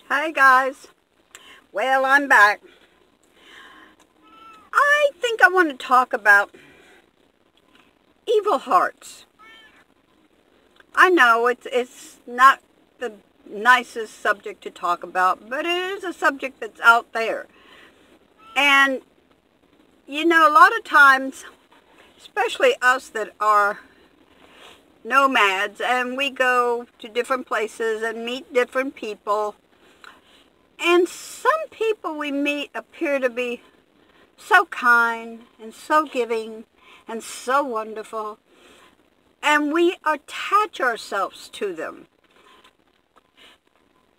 Hi guys. Well, I'm back. I think I want to talk about evil hearts. I know it's not the nicest subject to talk about, but it is a subject that's out there. And a lot of times, especially us that are nomads and we go to different places and meet different people, and some people we meet appear to be so kind and so giving and so wonderful, and we attach ourselves to them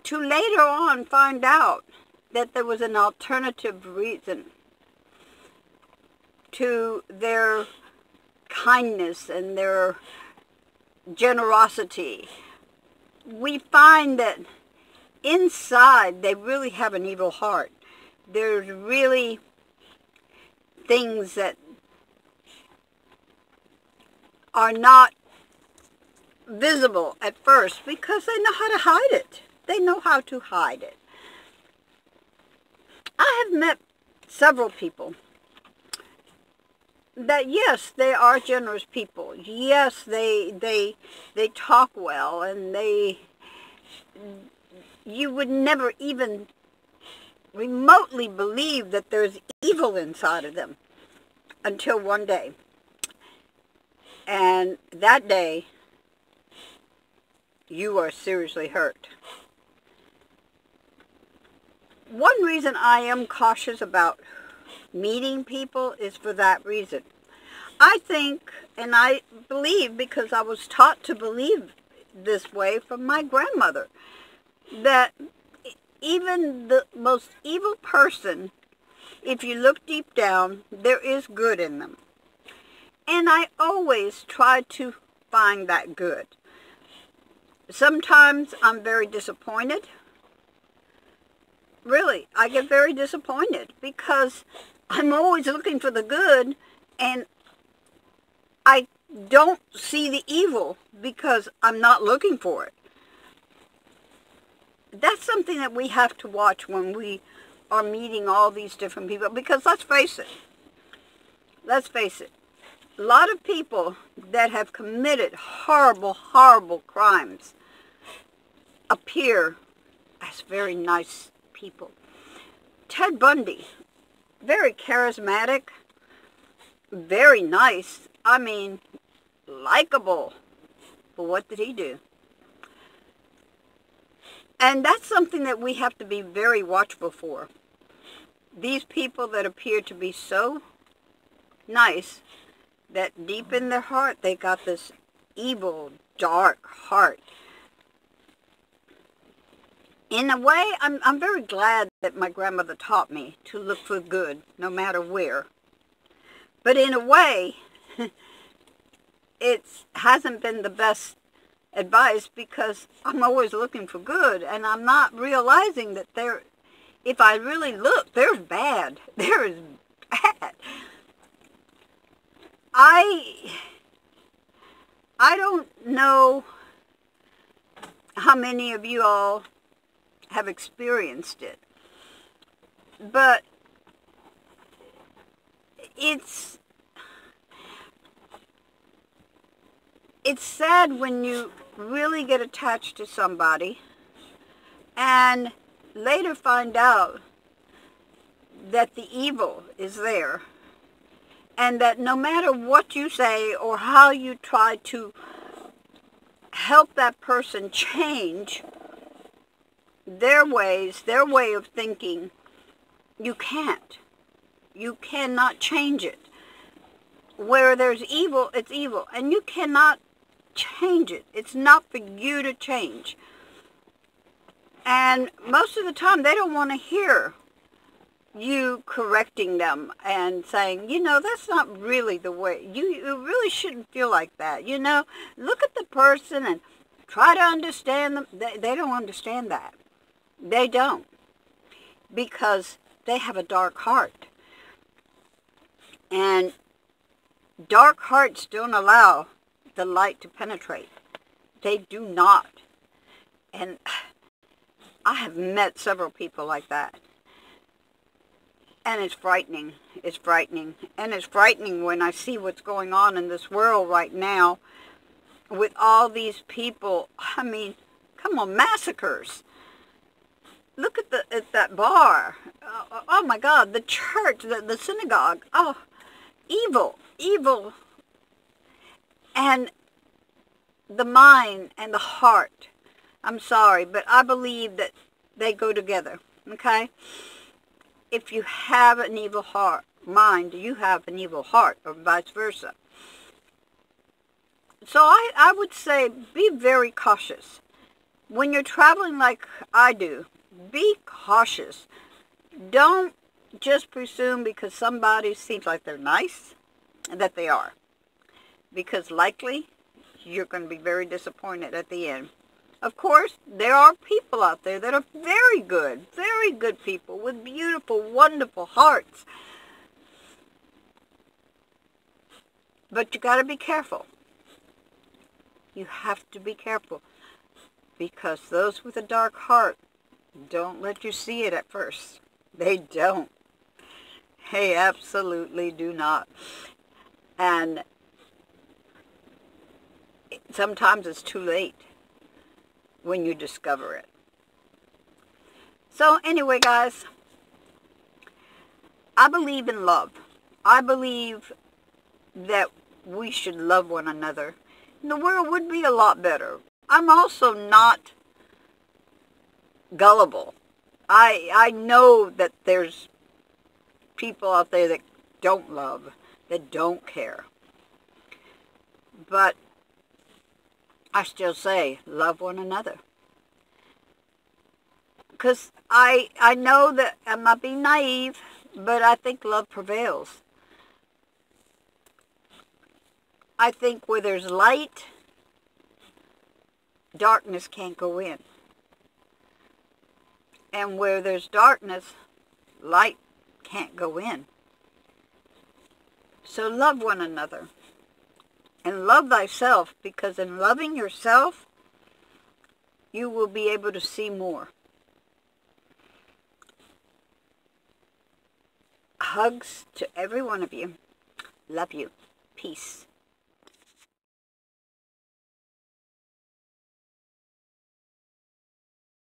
to later on find out that there was an alternative reason to their kindness and their generosity. We find that inside they really have an evil heart. There's really things that are not visible at first because they know how to hide it. They know how to hide it. I have met several people that, yes, they are generous people. Yes, they talk well, and you would never even remotely believe that there's evil inside of them until one day. And that day, you are seriously hurt. One reason I am cautious about meeting people is for that reason. I think, and I believe, because I was taught to believe this way from my grandmother, that even the most evil person, if you look deep down, there is good in them. And I always try to find that good. Sometimes I'm very disappointed. Really, I get very disappointed because I'm always looking for the good, and I don't see the evil because I'm not looking for it. That's something that we have to watch when we are meeting all these different people, because let's face it, a lot of people that have committed horrible, horrible crimes appear as very nice people. Ted Bundy, very charismatic, very nice, I mean, likable. But what did he do? And that's something that we have to be very watchful for. These people that appear to be so nice, that deep in their heart they got this evil, dark heart. In a way, I'm very glad that my grandmother taught me to look for good, no matter where. But in a way, it hasn't been the best advice, because I'm always looking for good, and I'm not realizing that if I really look, there's bad. There is bad. I don't know how many of you all have experienced it, but it's sad when you really get attached to somebody and later find out that the evil is there, and that no matter what you say or how you try to help that person change their ways, their way of thinking, you can't. You cannot change it. Where there's evil, it's evil, and you cannot change it. It's not for you to change. And most of the time, they don't want to hear you correcting them and saying, that's not really the way. You really shouldn't feel like that. Look at the person and try to understand them. They don't understand that. They don't, because they have a dark heart. And dark hearts don't allow the light to penetrate. They do not. And I have met several people like that. And it's frightening. It's frightening. And it's frightening when I see what's going on in this world right now with all these people. I mean, come on, massacres. Look at that bar. Oh my God, the church, the synagogue. Oh, evil, evil. And the mind and the heart. I'm sorry, but I believe that they go together, okay? If you have an evil mind, you have an evil heart, or vice versa. So I would say be very cautious. When you're traveling like I do, be cautious. Don't just presume because somebody seems like they're nice that they are. Because likely you're going to be very disappointed at the end. Of course, there are people out there that are very good people with beautiful, wonderful hearts. But you got to be careful. You have to be careful because those with a dark heart don't let you see it at first. They don't. They absolutely do not. And sometimes it's too late when you discover it. So anyway, guys, I believe in love. I believe that we should love one another. The world would be a lot better. I'm also not gullible. I know that there's people out there that don't love, that don't care. But I still say, love one another. Because I know that I'm not being naive, but I think love prevails. I think where there's light, darkness can't go in. And where there's darkness, light can't go in. So love one another. And love thyself, because in loving yourself, you will be able to see more. Hugs to every one of you. Love you. Peace.